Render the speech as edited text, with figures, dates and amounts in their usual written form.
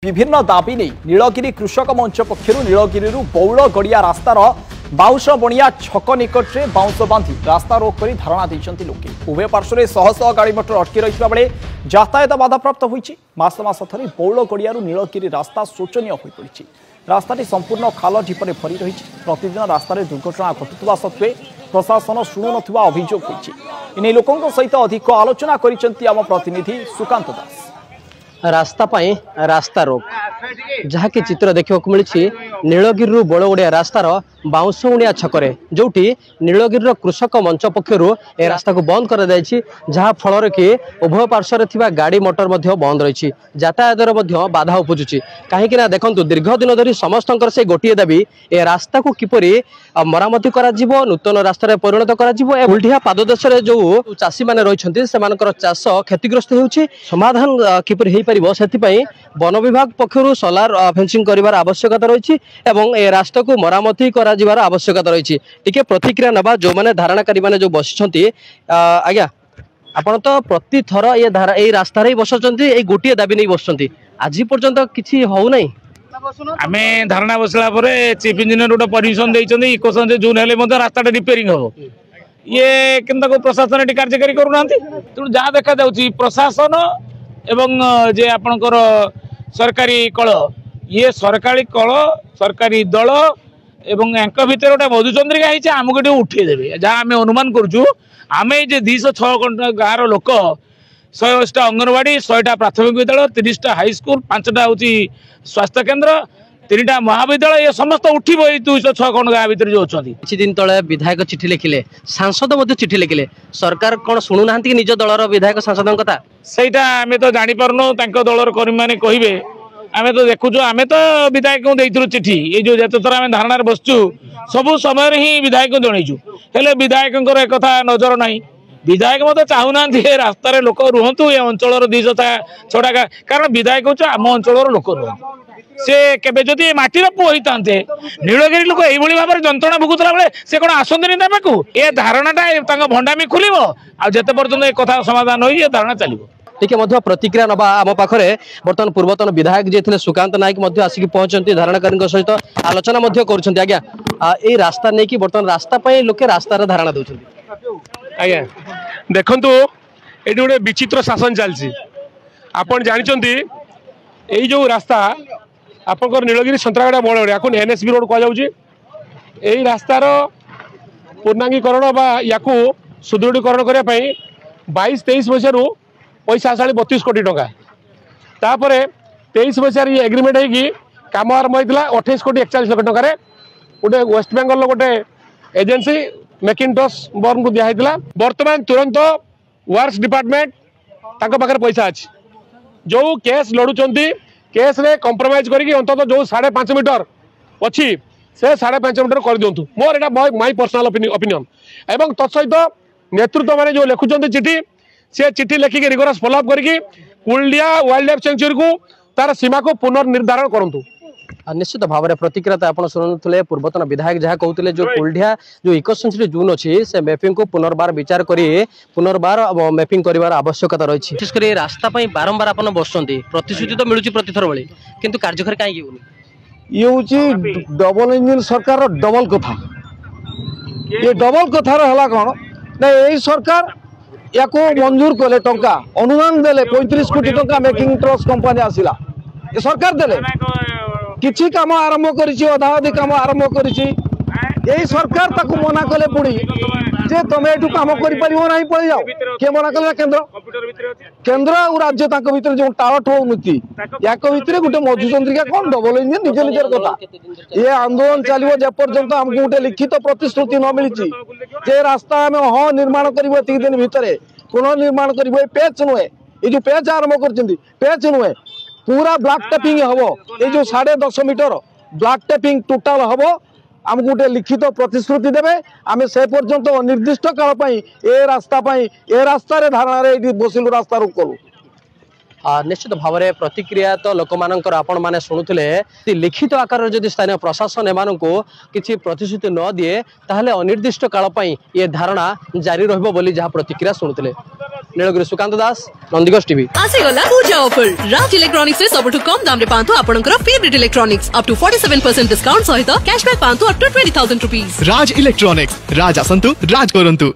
विभिन्न दाबी नहीं नीलगिरी कृषक मंच पक्षर नीलगिरी बौल गड़िया रास्तार बाउंश बणिया छक निकट में बाउंश बांधि रास्ता रोक कर धारणा देते लोके उभय पार्श्व शह शह गाड़ी मटर अटकी रही बेले यातायात बाधाप्राप्त होती मास मास धरी बौल गड़िया नीलगिरी रास्ता शोचनीय हो पड़ी रास्ताटी संपूर्ण खाल ढिपे भरी रही प्रतिदिन रास्त दुर्घटना घटुवा सत्वे प्रशासन शुणु नथिबा अभियोग होइछि इने लोकंक सहित अधिक आलोचना करिसेंती आम प्रतिनिधि सुकांत दास। रास्ता पाई रास्ता रोक जहाँ की चित्र देखा मिली नीलगिरी बड़गड़िया रास्तार बाउंशुणिया छकरे जोटी नीलगिरी कृषक मंच पक्षर ए रास्ता को बंद कर जहाँ फल कि उभय पार्श्वर थिबा गाड़ी मोटर बंद रही यातायात बाधा उपजुची कहीं देखो दीर्घ दिन धरी समस्त से गोटे दाबी ए रास्ता को किपरि मरामती करा जिवो नूतन रास्ता परिणत करा उल्टिया पाददेश जो चाषी मैंने रही चाष क्षतिग्रस्त होउछि समाधान किपरि हेई परिबो सेथिपई वन विभाग पक्षर सोलार फेंसिंग करिवार आवश्यकता रही ए रास्ता को मरामती करा जिवार आवश्यकता रही टिके प्रतिक्रिया नबा जो माने धारणाकारी माने जो बसिछंती आज्ञा आपण तो प्रति थर ये रास्ता रे बसचंती ए गोटिए दाबी नहीं बसचंती आज पर्यंत किछि होउ नै आमे धारणा बसला परे चीफ इंजीनियर गोटे परमिशन देइछंती इकोसन जून हेले मते रास्ताटा रिपेयरिंग हो ये किंतु को प्रशासन एटी कार्यकारी करूनांती तेणु जहाँ देखा जाउची प्रशासन एवं जे आपणकर सरकारी कल ये सरकारी कल सरकारी दल एवं यांक भितर गोटे मधुचंद्रिका होती आमको ये उठेदेवे जहाँ आम अनुमान करुचु आम ये 206 गाँव लोक 100टा अंगनवाड़ी 100टा प्राथमिक विद्यालय 30टा हाईस्कल 5टा हूँ स्वास्थ्य केन्द्र 3टा महाविद्यालय ये समस्त उठिब 206 खंड गाँव भितर जो अच्छा किछि दिन तले विधायक चिठी लिखिले सांसद चिठी लिखिले सरकार कौन शुणुना कि निज दलर विधायक सांसद कथा सहीटा आम तो जापरनु दलर कर्मी मैंने कहे आम तो देखुचु आम तो विधायक को देइथिलु चिठी ये जो जते थर आम धारणार बसचु सबु समय ही विधायक को जनइचु हेले विधायक एक कथा नजर नहीं विधायक मत चाहूना रास्तार लोक रुहतु ये अंचल 206टा कारण विधायक हूँ आम अंचल लोक रुहतु से केबे जदि माटीर पुओ होता नीलगिरी लोक यही भाव में जंत्रणा भुगुला बेले से कौन आसती देवाक ये धारणाटा भंडामी खोल आते पर्यटन एक कथा समाधान हो धारणा चलो टिके प्रतिक्रिया नबा आम पाखे बर्तमान पूर्वतन विधायक जी थे सुकांत नायक आसिक पहुंचती धारणाकारी सहित आलोचना कर आज्ञा ये रास्ता नहीं कि बर्तमान रास्ता लोके रास्तार धारणा दौरान आज्ञा देखु ये गोटे विचित्र शासन चलती आपड़ जानते यही जो रास्ता आपंकर नीलगिरी संतरागड़ा बड़गड़िया या एनएसबी रोड कहुच्छे यही रास्तार पूर्णांगीकरण या सुदृढ़ीकरण करने 22-23 मसीह पैसा आसाली 32 कोटी टंका तापर 23 मसीह ये एग्रीमेंट होगी कम आरंभ होता 28 कोटी 41 लाख टकर गोटे वेस्ट बेंगल गोटे एजेंसी मैकिन्टॉस बर्न को दिखाई बर्तमान तुरंत वर्क्स डिपार्टमेंट पाखे पैसा अच्छी जो केस लड़ुंट केस रे कंप्रोमाइज करके अंततः जो 5.5 मीटर अच्छी से 5.5 मीटर कर दिंतु मोर एटा माय पर्सनल ओपिनियन एवं तत्सहित नेतृत्व मैंने जो लिखुंट चिठी से चिठी लिखिक रिगोरस फॉलोअप करके कुलडिया वाइल्ड लाइफ सेंचुरी को तार सीमा को पुनर्निर्धारण करूँ निश्चित भाव में प्रतिक्रिया आप शुणुले पूर्वतन विधायक जहाँ कहते जो कुलडिया जो इको सेंचुरी जोन अच्छी से मैपिंग को पुनर्बार विचार कर पुनर्बार मैपिंग कर आवश्यकता रही विशेषकर रास्ता बारंबार आप बसुँच प्रतिश्रुति तो मिलूँ प्रतिथर भाई किंतु कार्यकारी कहीं ये हूँ डबल इंजिन सरकार डबल कथा ये डबल कथार है कौन ना यही सरकार या मंजूर कले टंका अनुदान देले 35 कोटी टंका मेकिंग ट्रस्ट कंपनी आसिला ये सरकार देले किछि काम आरंभ करिछि अधा अधि काम आरंभ करिछि यही सरकार ताकू मना कले पुणी जे तमे एठू काम करि परिबो नाही पळि जाओ के मना कले केंद्र केंद्र और राज्य ताको भीतर जो टाळट होउनती याको भीतर गुटे मधुचंद्रिका कोन डबल इंजिन निज निजर कथा ये आंदोलन चलिबो जे पर्यंत हमकु गुटे लिखित प्रतिश्रुति न मिलिछि जे रास्ता में ह निर्माण करिबो 3 दिन भीतर पुनर्निर्माण करिबो पेच नुए ये जो पेच आरंभ करचंदी पेच नुए पूरा ब्लॉक टेपिंग हम ये जो 10.5 मीटर ब्लॉक टेपिंग टोटाल हम आम गोटे लिखित प्रतिश्रुति देवे आम से पर्यंत अनिर्दिष्ट काल ए रास्ता धारणा बसिलु रास्ता रोक कलु निश्चित भाव में प्रतिक्रिया तो लोक मानकर आपण माने शुणुले लिखित आकार जदि स्थानीय प्रशासन एम किसी प्रतिश्रुति न दिए ताहले अनिर्दिष्ट काल ये धारणा जारी रहिबो बोली जहाँ प्रतिक्रिया शुणुले। नीलगिरी सुकांत दास नंदीगंज टीवी आसीगला पूजा ऑफर राज इलेक्ट्रॉनिक्स रे सबटु कम दाम रे पांतो आपनकर favourite electronics up to 47% discount सहित कैशबैक पांतो up to 20,000 rupees Raj electronics राज आसंतु राज करंतु।